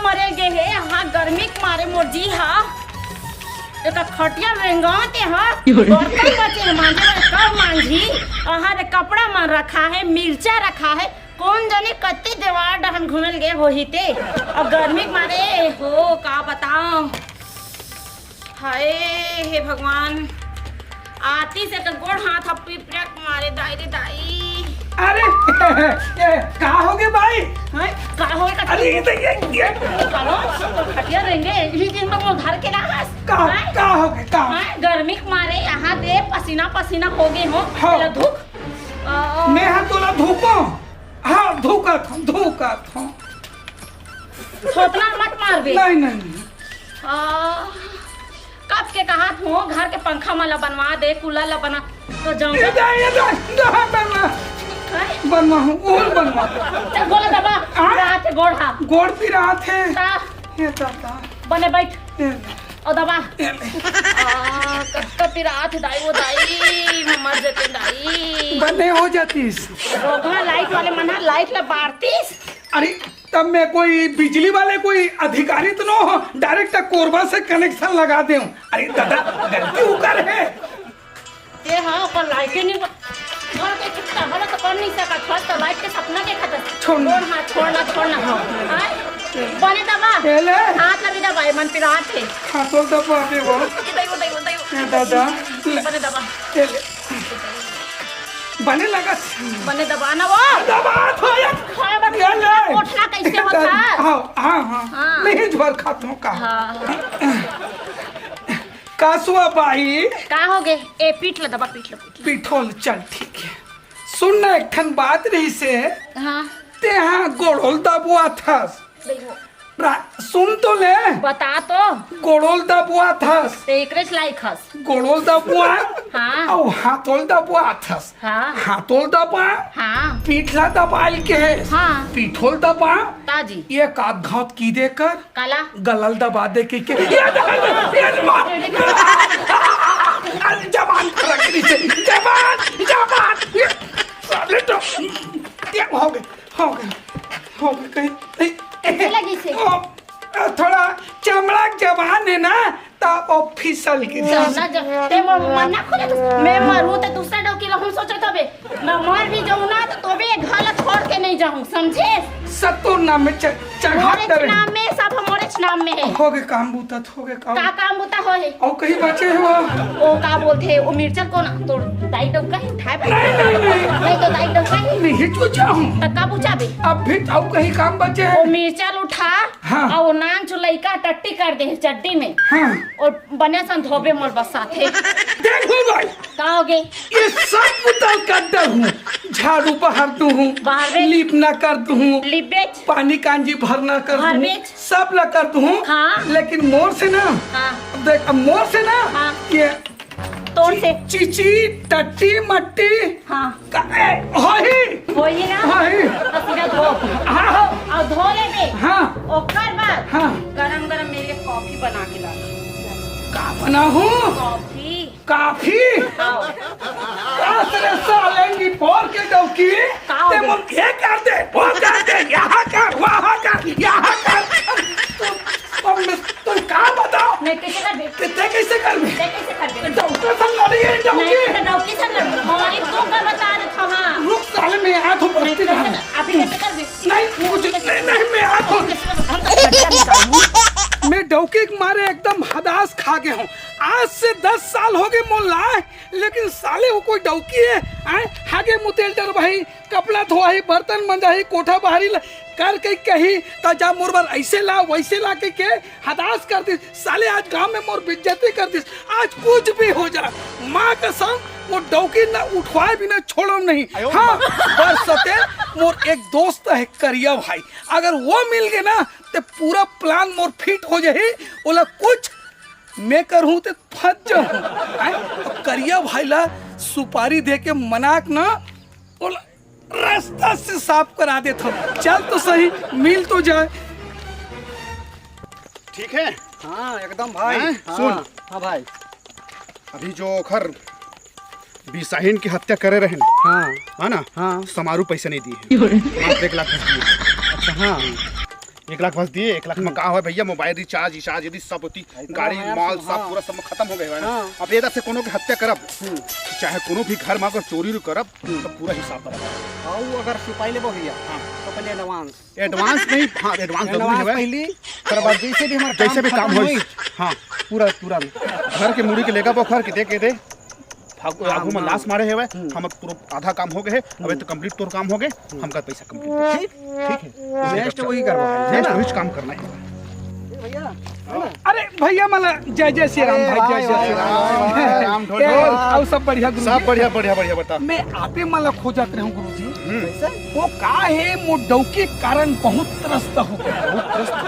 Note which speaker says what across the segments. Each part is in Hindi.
Speaker 1: मरेगे है हाँ गर्मी के मारे मोर जी हाँ एक खटिया रेंगाते हाँ बर्तन बचे मांझे में कब मांझी वहाँ रे कपड़ा मन रखा है मिर्चा रखा है कौन जाने कत्ती देवार डहन घूमल गए हो ही ते और गर्मी के मारे हो का बताओ हाय हे भगवान आती से तो गोड़ हाथ अपी प्रेक मारे दाई रे दाई
Speaker 2: अरे का हो गए भाई
Speaker 1: का हो गए
Speaker 2: अरे ये
Speaker 1: चलो खटिया रहेंगे इसी दिन तो घर के ना
Speaker 2: का हो गए का
Speaker 1: गर्मी के मारे यहाँ दे पसीना पसीना हो गए हो
Speaker 2: हाँ।
Speaker 1: धूप
Speaker 2: मैं हाथ तोला धूपो हाँ धोखा था
Speaker 1: थोपना मत मार बे
Speaker 2: नहीं
Speaker 1: कब के कहा हो घर के पंखा माला बनवा दे कूलर ला बना तो जाऊं
Speaker 2: बनवा हूँ और बनवा
Speaker 1: चल बोला दबा रात है गोड़ हाथ
Speaker 2: गोड़ भी रात है
Speaker 1: ये बने बैठ और दबा कब रात दाई वो दाई मर जाते दाई
Speaker 2: बने हो जातीस
Speaker 1: रोगना लाइट वाले मना लाइट ला बारतीस
Speaker 2: अरे तब मैं कोई बिजली वाले कोई अधिकारी तो न हो डायरेक्ट कोरबा से कनेक्शन लगा दे अरे दादा गलती उकर है
Speaker 1: ये हाँ पर लाइट नहीं घर के छुट्टा भला तो कर नहीं सका छोड़ तो लाइट के सपना के खतर छोड़ना हां बने दबा
Speaker 2: पहले
Speaker 1: हाथ लगी दबा मन पे रात है
Speaker 2: हाथों दबा दे वो
Speaker 1: दई
Speaker 2: दादा
Speaker 1: बने दबा
Speaker 2: बने
Speaker 1: दबा ना वो
Speaker 2: दबा तो यार
Speaker 1: उठना कैसे होता
Speaker 2: हाँ नहीं जोर खातों का कासुआ बाई
Speaker 1: का हो गए ए पीठ ला दबा
Speaker 2: पीठोल चल ठीक है सुनना एक ठन बात रही से
Speaker 1: हाँ
Speaker 2: ते हाँ गोड़ोल दबुआ था सुन तो ले
Speaker 1: बता तो
Speaker 2: गोड़ोल दबुआ था
Speaker 1: एकरे लाइक हस
Speaker 2: गोड़ोल दबुआ
Speaker 1: हाँ
Speaker 2: और हाथोल दबुआ था
Speaker 1: हाँ
Speaker 2: हाथोल दबा
Speaker 1: हाँ
Speaker 2: पीठला दबाई के
Speaker 1: हाँ
Speaker 2: पीठोल दबा
Speaker 1: ताजी
Speaker 2: ये काट घात की देकर
Speaker 1: काला
Speaker 2: गलल दबा दे के जबान हो गए
Speaker 1: लगी से
Speaker 2: थोड़ा चमड़ा जबान है ना तब ऑफिसल की
Speaker 1: मैं मरूं तो दूसरा डॉक्टर रहूं सोचो तबे मैं मर भी जाऊं ना तो भी घर छोड़ के नहीं जाऊं समझे
Speaker 2: सत्तू नाम में चढ़ा
Speaker 1: दे नाम में सब हमारे नाम में है
Speaker 2: हो गए काम बूता हो गए
Speaker 1: का काम बूता हो है
Speaker 2: और कहीं बचे हो
Speaker 1: ओ का बोलते वो मिर्चा को ना तो दाई डोका ही उठाए नहीं तो दाई डोका ही
Speaker 2: नहीं जो चाहूं
Speaker 1: तक्का पूछा बे
Speaker 2: अब भी और कहीं काम बचे
Speaker 1: वो मिर्चा उठा
Speaker 2: हाँ।
Speaker 1: और वो नान चुलैका टट्टी कर दे चड्डी में
Speaker 2: हाँ।
Speaker 1: और बने सन धोबे मोर बस साथे
Speaker 2: देखो भाई
Speaker 1: का हो गए
Speaker 2: ये सब उतार कर दूं झाड़ू बाहर दूं लीप ना कर दूं
Speaker 1: लिबेच
Speaker 2: पानी कांजी भरना कर दूं सब ला कर दूं
Speaker 1: हाँ।
Speaker 2: लेकिन मोर से ना
Speaker 1: हाँ।
Speaker 2: देख मोर से ना
Speaker 1: हाँ।
Speaker 2: ये
Speaker 1: तोड़ से
Speaker 2: चीची टट्टी मट्टी
Speaker 1: हाँ होई ना पसीना धो
Speaker 2: हाँ
Speaker 1: और धो ले बे
Speaker 2: हाँ
Speaker 1: ओकर बाद
Speaker 2: हाँ
Speaker 1: गरम गरम मेरे लिए कॉफी बना के ला
Speaker 2: का बना हूँ काफी तेरे सालेंगी पोर के डौकी ते मन ये कर दे वो कर दे यहाँ कर वहाँ कर यहाँ कर तो का बताओ
Speaker 1: मैं कैसे कर बे
Speaker 2: डॉक्टर संग लड़ी है डौकी
Speaker 1: नहीं डॉक्टर संग लड़ी हमारी तो का बता रहा था हां
Speaker 2: रुक साले में आ तो बस्ती रहा
Speaker 1: अभी कैसे कर बे
Speaker 2: नहीं मुझे नहीं मैं आ तो मैं डौके के मारे एकदम हदास खा गया हूँ आज से 10 साल हो गए मोल्ला लेकिन साले वो कोई डौकी है हागे मुतेल डर भाई कपड़ा धोआही बर्तन मंजाही कोठा बाहरी कर के कही तजा मोर बार ऐसे ला वैसे ला के हदास कर दी साले आज गांव में मोर बेइज्जती कर दी आज कुछ भी हो जा माँ कसम वो डौकी ना उठवाए बिना छोड़ो नहीं हाँ बस सते मोर एक दोस्त है करिया भाई अगर वो मिल गए ना तो पूरा प्लान मोर फिट हो जाए बोला कुछ मैं करूँ तो फंस जाऊँ करिया भाई ला सुपारी दे के मनाक ना बोला रास्ता से साफ करा देता हूँ चल तो सही मिल तो जाए
Speaker 3: ठीक है
Speaker 4: हाँ एकदम भाई
Speaker 3: सुन
Speaker 4: हाँ भाई
Speaker 3: अभी जो खर बिसाहिन की हत्या करे रहे ना
Speaker 4: हाँ
Speaker 3: है ना
Speaker 4: हाँ
Speaker 3: समारू पैसे नहीं दिए 1 लाख दिए
Speaker 4: अच्छा हाँ
Speaker 3: 1 लाख बस दिए। 1 लाख में का है भैया, मोबाइल रिचार्ज यदि सब होती, गाड़ी माल सब पूरा सब खत्म हो गए। अब ये से कोनो के हत्या करब, चाहे कोनो भी घर में अगर चोरी करब तो पूरा हिसाब बराबर।
Speaker 4: और अगर सिपाही लेबो भैया तो पहले
Speaker 3: एडवांस नहीं, हाँ एडवांस जरूरी है
Speaker 4: पहली करवा,
Speaker 3: जैसे भी काम हो। हाँ
Speaker 4: पूरा तुरंत
Speaker 3: घर के मुड़ी के लेगा पोखर के दे आगू में लाश मारे हुए हम पूरा आधा काम हो गए। अबे तो कंप्लीट तोर काम हो गए, हमका पैसा कंप्लीट। ठीक है,
Speaker 4: नेक्स्ट वही करवा है
Speaker 3: नेक्स्ट वही काम करना है
Speaker 4: भैया।
Speaker 2: अरे भैया मला जय जय श्री राम भाई, जय जय श्री राम। और सब बढ़िया गुरुजी?
Speaker 3: सब बढ़िया बढ़िया बढ़िया। बता,
Speaker 2: मैं आपे मला खोजत रहूं गुरुजी। वो का है वो डौके कारण बहुत त्रस्त हो गया।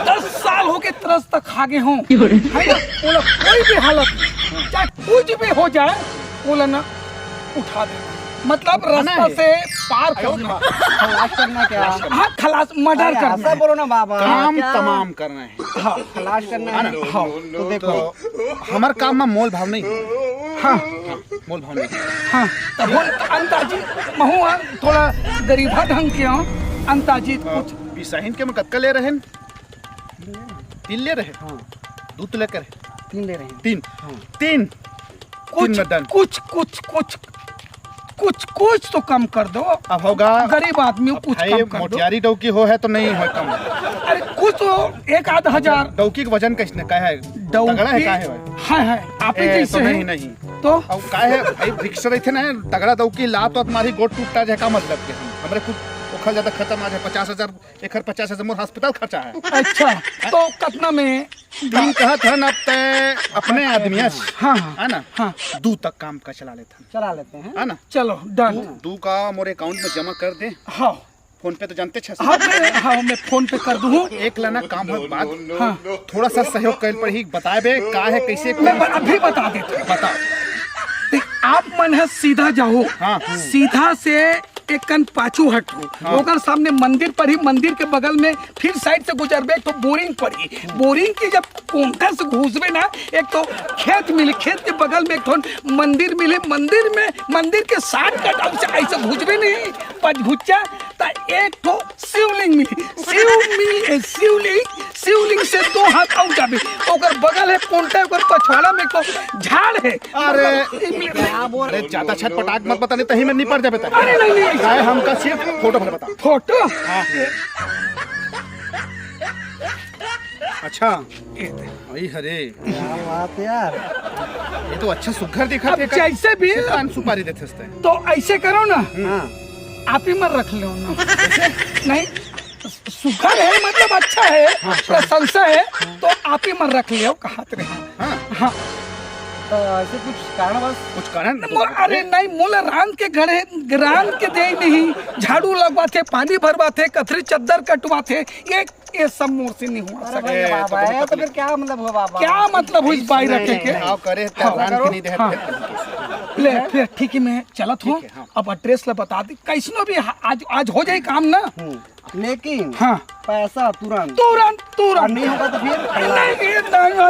Speaker 2: 10 साल हो गए त्रस्त खा गए हूँ, है ना? बोला कोई भी हालत चाहे कुछ भी हो जाए बोला ना उठा दे, मतलब रास्ता से पार करना,
Speaker 4: खलास करना क्या?
Speaker 2: हाँ खलास, मर्डर करना है।
Speaker 4: बोलो ना बाबा,
Speaker 3: काम तमाम करना है।
Speaker 2: हाँ
Speaker 4: खलास करना है ना।
Speaker 2: हाँ
Speaker 4: तो देखो
Speaker 3: हमार काम में मोल भाव नहीं।
Speaker 2: हाँ
Speaker 3: मोल भाव नहीं।
Speaker 2: हाँ तब वो अंताजी महुआ थोड़ा गरीबा ढंग के हूँ अंताजी कुछ
Speaker 3: बिसाहिन के में कत्का ले रहे हैं? 3 ले रहे।
Speaker 4: हाँ
Speaker 3: 2 लेकर
Speaker 4: 3 ले रहे हैं।
Speaker 3: 3
Speaker 4: हाँ।
Speaker 3: 3
Speaker 2: कुछ
Speaker 3: में डन।
Speaker 2: कुछ तो कम कर दो।
Speaker 3: अब होगा
Speaker 2: गरीब आदमी हो, कुछ कम कर दो।
Speaker 3: मोटियारी डौकी हो है तो नहीं है कम।
Speaker 2: अरे कुछ तो 1-8 हजार।
Speaker 3: डौकी का वजन किसने का है? तगड़ा है का है भाई?
Speaker 2: है आप ही जैसे
Speaker 3: तो
Speaker 2: हैं।
Speaker 3: नहीं
Speaker 2: तो
Speaker 3: अब का है भाई, रिक्शा रहते ना तगड़ा दौकी ला तो तुम्हारी गोट टूटता जाए का मतलब के हमरे कुछ ओखल ज्यादा खत्म आ जाए। 50,000 एक 50,000 मोर अस्पताल खर्चा है।
Speaker 2: अच्छा तो कितना में
Speaker 3: दिन कहत हन अब ते अपने आदमी है
Speaker 2: हाँ
Speaker 3: ना?
Speaker 2: हाँ
Speaker 3: 2 तक काम का चला लेते हैं,
Speaker 4: चला लेते हैं।
Speaker 3: है ना?
Speaker 2: चलो डन।
Speaker 3: 2 का मोरे अकाउंट में जमा कर दे।
Speaker 2: हाँ
Speaker 3: फोन पे तो जानते छे।
Speaker 2: हाँ मैं फोन पे कर दूँ।
Speaker 3: एक लाना काम हो बाद
Speaker 2: हाँ
Speaker 3: थोड़ा सा सहयोग कर पर ही बताए का है कैसे
Speaker 2: मैं अभी बता देता हूँ।
Speaker 3: बता।
Speaker 2: आप मन है सीधा जाओ।
Speaker 3: हाँ।
Speaker 2: सीधा से एक कन पाछू हटो।
Speaker 3: हाँ।
Speaker 2: ओकर सामने मंदिर पर ही, मंदिर के बगल में फिर साइड से गुजरबे तो बोरिंग पड़ी। बोरिंग की जब कोंटा से घुसबे ना, एक तो खेत मिले, खेत के बगल में एक तो मंदिर मिले, मंदिर में मंदिर के साथ कटम से ऐसे घुसबे नहीं पचघुच्चा तो एक तो शिवलिंग मिली। शिवलिंग से 2 हाथ आउ जाबे। ओकर बगल है कोंटा, ओकर पछवाड़ा में तो झाड़ है।
Speaker 3: अरे ज्यादा छटपटाक मत बता, नहीं तही में निपट जाबे।
Speaker 2: अरे नहीं
Speaker 3: चाहे हमका सिर्फ फोटो भर बता।
Speaker 2: फोटो।
Speaker 3: अच्छा अरे हरे
Speaker 4: क्या बात यार,
Speaker 3: ये तो अच्छा सुघर दिखा
Speaker 2: अब जैसे भी
Speaker 3: कान सुपारी देते हस्ते।
Speaker 2: तो ऐसे करो ना,
Speaker 4: हाँ
Speaker 2: आप ही मत रख लो ना। नहीं सुघर है मतलब अच्छा है, प्रशंसा है, तो आप ही मत रख लियो कहत रहे।
Speaker 3: हाँ
Speaker 2: हाँ
Speaker 4: तो ऐसे कुछ कारणवश
Speaker 3: कुछ कारण
Speaker 2: अरे नहीं मोला रांध के घरे रांध के दे नहीं, झाड़ू लगवा थे, पानी भरवा थे, कथरी चद्दर कटवा थे, ये सब मोर से नहीं हुआ
Speaker 4: अरे
Speaker 2: सके।
Speaker 4: भैया बाबा है तो फिर क्या मतलब हुआ बाबा?
Speaker 2: क्या मतलब हुई इस बाई रखे के?
Speaker 3: आओ करे तरान की नहीं दे।
Speaker 2: हाँ। ले फिर ठीक है मैं चलत हूँ।
Speaker 3: हाँ।
Speaker 2: अब एड्रेस ला बता दी, कैसनो भी आज हो जाए काम ना।
Speaker 4: लेकिन
Speaker 2: हाँ
Speaker 4: पैसा तुरंत
Speaker 2: तुरंत
Speaker 4: और नहीं होगा तो फिर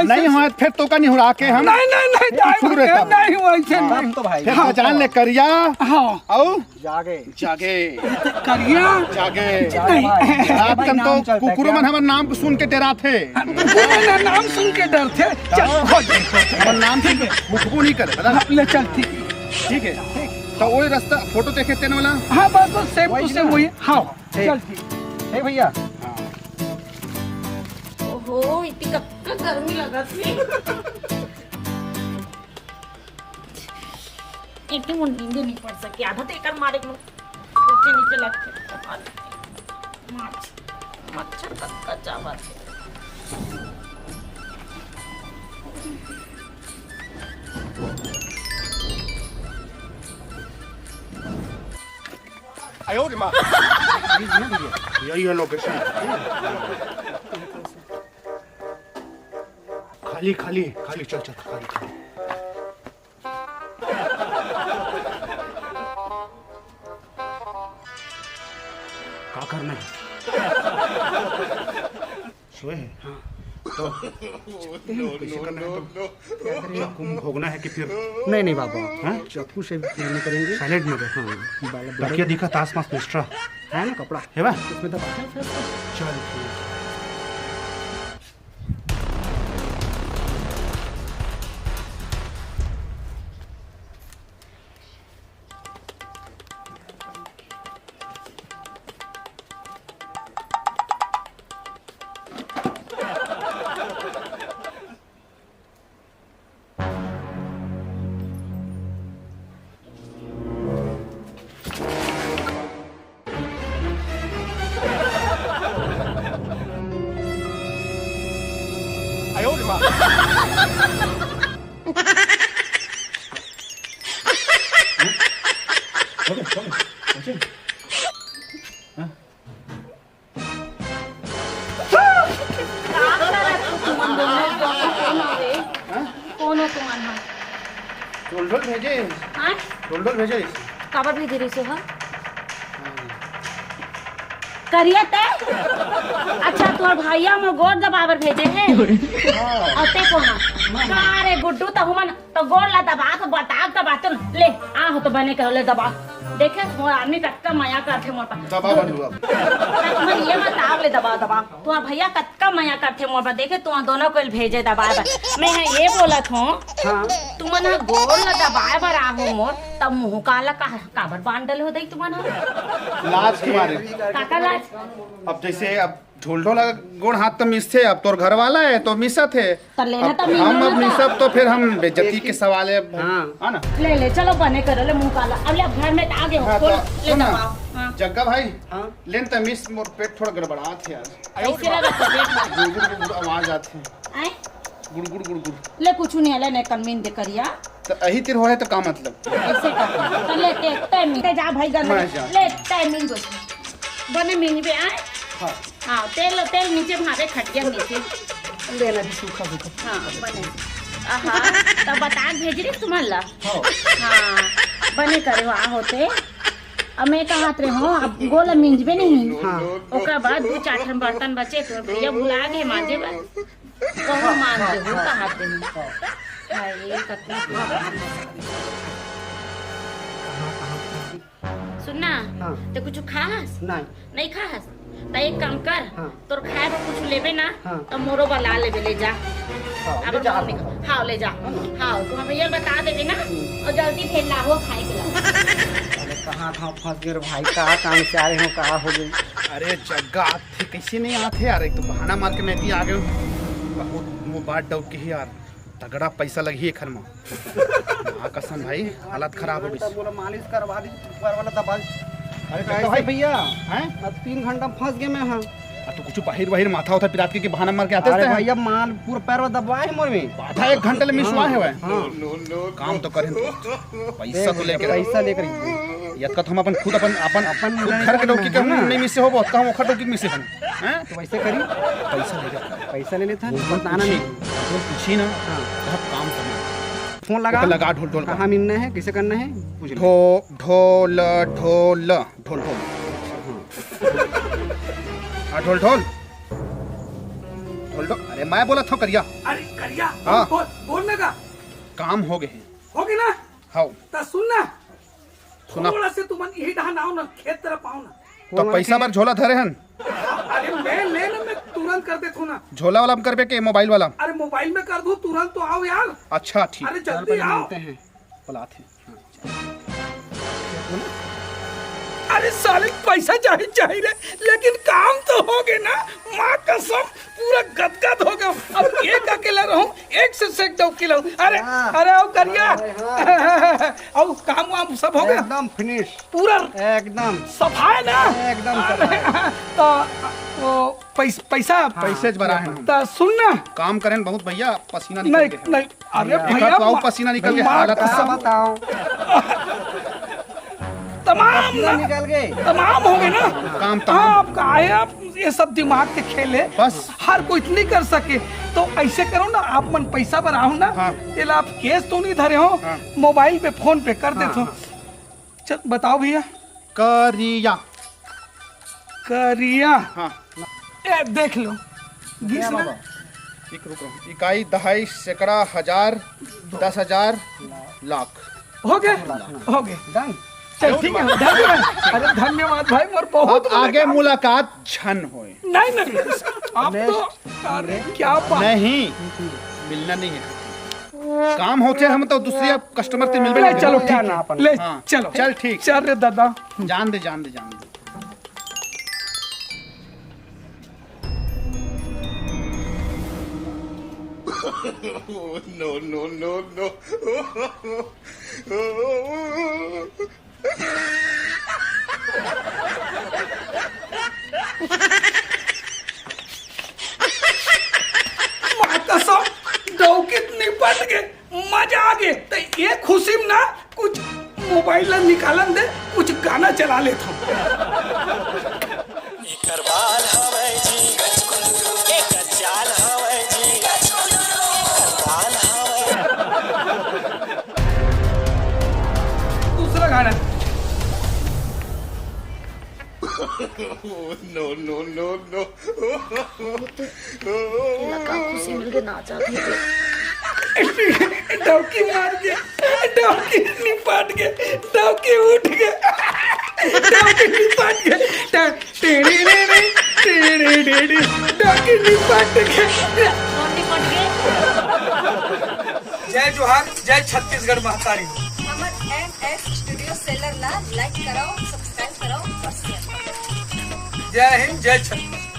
Speaker 3: नहीं हुआ फिर तो का नहीं हुआ के हम
Speaker 2: नहीं हुआ ऐसे नहीं।
Speaker 4: तो भाई
Speaker 3: फिर जान ले करिया।
Speaker 2: हाँ
Speaker 3: आओ
Speaker 4: जागे
Speaker 3: जागे
Speaker 2: करिया
Speaker 3: जागे।
Speaker 2: नहीं
Speaker 3: रात कन तो कुकुर मन हमर नाम सुन के डरा थे।
Speaker 2: मेरा नाम सुन के डर थे। चल हो जाए
Speaker 3: हमर नाम ठीक है मुखबो नहीं करे बता।
Speaker 2: ले चल ठीक
Speaker 3: है तो वही रास्ता फोटो देखे तेन वाला।
Speaker 2: हाँ बस सेम टू सेम वही। हाँ चल ठीक
Speaker 4: है भैया।
Speaker 1: ओहो इतनी कब गर्मी लगा थी। इतनी मुझे नींद नहीं पड़ सकी, आधा तो एक मारे नीचे लगते मच्छर का चावल।
Speaker 3: आयो रे माँ यही है लोकेशन। खाली खाली खाली चल चल खाली खाली। क्या करना है? सोए है? हाँ। तो कैसे करना है? तो चाकू में भोगना है कि फिर
Speaker 4: नहीं बाबा,
Speaker 3: हाँ?
Speaker 4: चाकू से नहीं करेंगे।
Speaker 3: साइलेंट में
Speaker 4: हाँ
Speaker 3: तकिया दिखा तास मास मिस्ट्रा
Speaker 4: है ना कपड़ा
Speaker 3: है बा
Speaker 4: इसमें दबा।
Speaker 3: चल
Speaker 1: कौन हो तुम्हारा?
Speaker 3: ढोल ढोल भेजे,
Speaker 1: हाँ?
Speaker 3: ढोल ढोल भेजे।
Speaker 1: काबर भेजे रही से हो? करिए ते? अच्छा तोर भैया में गोड़ दबावर भेजे हैं। और ते को ना का रे गुड्डू तो हमन तो गोड़ ला दबा के बता के बात ले आ हो तो बने कर ले दबा देखे मोर आदमी कटका माया करथे मोर पर
Speaker 3: दबा बंधु अब
Speaker 1: तुमन ये मत आव ले दबा दबा तोर भैया कटका माया करथे मोर पर देखे तू दोनों को भेजे दबा मैं ये बोलत हूं
Speaker 4: हाँ
Speaker 1: तुमन गोड़ ला दबाए बर आहो मोर तब मुंह काला काबर बांधल हो दई तुमन
Speaker 3: लाज के मारे।
Speaker 1: काका लाज
Speaker 3: अब जैसे अब ढोल ढोल गोड़ हाथ तो मिसथे, अब तोर घर वाला है तो मिसा थे,
Speaker 1: तो लेना
Speaker 3: अब
Speaker 1: तो मिलना
Speaker 3: हम अब
Speaker 1: था।
Speaker 3: मिसब तो फिर हम बेइज्जती के सवाल है।
Speaker 4: हाँ।
Speaker 3: हाँ ना।
Speaker 1: ले ले चलो बने करो ले मुंह काला अब ले घर में आगे हो
Speaker 3: हाँ,
Speaker 1: खोल
Speaker 3: तो
Speaker 1: ले
Speaker 3: सुन ना,
Speaker 1: दबाओ हाँ
Speaker 3: जग्गा भाई
Speaker 4: हाँ।
Speaker 3: लेन त मिस मोर पेट थोड़ा गड़बड़ा थे यार।
Speaker 1: ऐसे लगा तबीयत
Speaker 3: गुड़ गुड़ गुड़ आवाज आती है,
Speaker 1: आए
Speaker 3: गुड़ गुड़ गुड़ गुड़।
Speaker 1: ले कुछ नहीं ले ने कन्मीन दे करिया
Speaker 3: तो अही तिर होए तो का मतलब?
Speaker 1: ऐसे कर तो ले ते टाइमिंग ते जा भाई गंदा
Speaker 3: मैं जा।
Speaker 1: ले टाइमिंग को बने मिनी पे आए
Speaker 3: हाँ
Speaker 1: हाँ तेल तेल नीचे भावे खटिया नीचे
Speaker 4: लेना भी सूखा सूखा।
Speaker 1: हाँ बने आहा तब बता भेज रही तुम्हारा
Speaker 3: हाँ
Speaker 1: हाँ बने करे आ होते अब मैं कहा रे हो अब गोला मिंजबे नहीं
Speaker 4: हाँ
Speaker 1: ओकरा बाद दो चार ठन बर्तन बचे तो भैया भुला गए माजे बस कहूँ मानते हो कहा ते ये कतना सुनना
Speaker 4: हाँ।
Speaker 1: तो कुछ खास
Speaker 4: नहीं
Speaker 1: नहीं खास तो एक काम कर
Speaker 4: हाँ।
Speaker 1: तोर खाए पर कुछ लेबे ना
Speaker 4: हाँ।
Speaker 1: तो मोरो बला लेबे ले जा
Speaker 4: हाँ,
Speaker 1: अब
Speaker 4: ले जा।
Speaker 1: हाँ ले जा हाँ तुम भैया बता देबे ना और जल्दी फिर लाहो खाए के ला
Speaker 4: अरे कहाँ फंस गए रे भाई, कहाँ काम से आ रहे हो, कहाँ हो गई?
Speaker 3: अरे जग्गा आते कैसे नहीं आते यार, एक तो बहाना मार के मैं भी आ गए बहुत वो बात डाउट की यार, तगड़ा पैसा लगी है घर में। हाँ कसम भाई हालत खराब हो गई।
Speaker 4: बोला मालिश करवा दी ऊपर वाला दबा।
Speaker 3: अरे
Speaker 4: कैसे
Speaker 3: भाई
Speaker 4: भैया
Speaker 3: हैं
Speaker 4: अब 3 घंटा फंस गए मैं। हाँ
Speaker 3: तो कुछ बाहिर बाहिर माथा होता पिरात के बहाना मार के आते
Speaker 4: अरे
Speaker 3: हैं।
Speaker 4: भैया माल पूरा पैर में दबाए मोर में
Speaker 3: आधा 1 घंटे ले मिसवा है वह
Speaker 4: हाँ
Speaker 3: काम तो करें पैसा तो लेके
Speaker 4: पैसा लेकर
Speaker 3: यद का हम अपन खुद अपन अपन अपन घर के डौकी के हम नहीं मिसे हो बहुत हम ओखर डौकी मिसे हम हैं
Speaker 4: तो वैसे करी,
Speaker 3: पैसा लेके
Speaker 4: पैसा ले लेता है बताना नहीं।
Speaker 3: तो पूछी ना बहुत काम करना
Speaker 4: फोन लगा
Speaker 3: लगा ढोल ढोल
Speaker 4: कहाँ मिलना है, कैसे करना है पूछ ले।
Speaker 3: ढोल ढोल ढोल ढोल हाँ ढोल ढोल ढोल ढोल। अरे मैं बोला था करिया
Speaker 2: अरे करिया
Speaker 3: हाँ।
Speaker 2: बोलने का
Speaker 3: काम हो गए हैं।
Speaker 2: हो गया ना
Speaker 3: हाँ
Speaker 2: ता सुनना
Speaker 3: सुना।
Speaker 2: थोड़ा से तुम यही ढहान आओ ना खेत तरफ आओ ना
Speaker 3: तो पैसा बार झोला धरे हन
Speaker 2: अरे मैं ले ना मैं तुरंत कर देता हूँ ना।
Speaker 3: झोला वाला कर बे के मोबाइल वाला?
Speaker 2: अरे मोबाइल में कर दूँ तुरंत तो आओ यार।
Speaker 3: अच्छा ठीक
Speaker 2: अरे जल्दी आओ।
Speaker 4: मिलते हैं
Speaker 3: बुलाते
Speaker 2: अरे साले पैसा चाहिए लेकिन काम तो हो गए ना, माँ कसम पूरा गदगद हो गया। अब एक अकेला रहूं एक से सेक दो किलो। अरे अरे आओ करिया आओ काम वाम सब हो गया
Speaker 4: एकदम फिनिश
Speaker 2: पूरा
Speaker 4: एकदम
Speaker 2: सफाई ना
Speaker 4: एकदम
Speaker 2: तो वो पैसा
Speaker 3: पैसे बरा है हम।
Speaker 2: तो सुनना
Speaker 3: काम करें बहुत भैया पसीना निकल
Speaker 2: नहीं
Speaker 3: गया
Speaker 2: नहीं अरे
Speaker 3: एक
Speaker 2: भैया
Speaker 3: तो आओ पसीना निकल गया
Speaker 2: माँ
Speaker 3: हालत
Speaker 2: कसम,
Speaker 3: खराब।
Speaker 4: बताओ
Speaker 2: तमाम ना
Speaker 4: निकल गए
Speaker 2: तमाम हो गए ना
Speaker 3: काम
Speaker 2: हाँ आप काहे आप ये सब दिमाग के खेले
Speaker 3: बस।
Speaker 2: हर कोई नहीं कर सके तो ऐसे करो ना आप मन पैसा बनाओ ना
Speaker 3: हाँ।
Speaker 2: ये आप केस तो नहीं धरे हो
Speaker 3: हाँ।
Speaker 2: मोबाइल पे फोन पे कर देते हो। चल बताओ भैया
Speaker 3: करिया
Speaker 2: करिया
Speaker 3: हाँ
Speaker 2: ए देख लो 20 ना
Speaker 3: एक रुको इकाई दहाई सैकड़ा हजार 10,000 लाख
Speaker 2: हो गए
Speaker 4: डन
Speaker 2: चल ठीक है धन्यवाद। अरे धन्यवाद भाई मोर बहुत
Speaker 3: अब आगे मुलाकात झन होए
Speaker 2: नहीं नहीं आप तो अरे क्या बात
Speaker 3: नहीं मिलना नहीं है काम होते हम तो दूसरे कस्टमर से मिलबे
Speaker 2: ले
Speaker 3: नहीं
Speaker 2: चलो
Speaker 3: करेंगे।
Speaker 2: ठीक है ले
Speaker 3: हाँ,
Speaker 2: चलो
Speaker 3: चल ठीक।
Speaker 2: चल रे दादा
Speaker 3: जान दे जान दे जान दे
Speaker 2: माँ कसम ये खुशी में ना कुछ मोबाइल ला निकालन दे, कुछ गाना चला लेता हूँ।
Speaker 5: एकर बाल हवै जी एकर चाल हवै जी एकर बाल हवै।
Speaker 2: दूसरा गाना
Speaker 3: नो नो नो नो
Speaker 2: डौकी मार के, डौकी निपट के, डौकी उठ के, डौकी निपट के, टेढ़ी डौकी निपट के।
Speaker 1: और निपट गए।
Speaker 2: जय जोहार, जय छत्तीसगढ़ महतारी।
Speaker 6: हमर MS स्टूडियो सेलर ला लाइक कराओ, सब्सक्राइब कराओ और शेयर कराओ।
Speaker 2: जय हिंद, जय छत्तीसगढ़।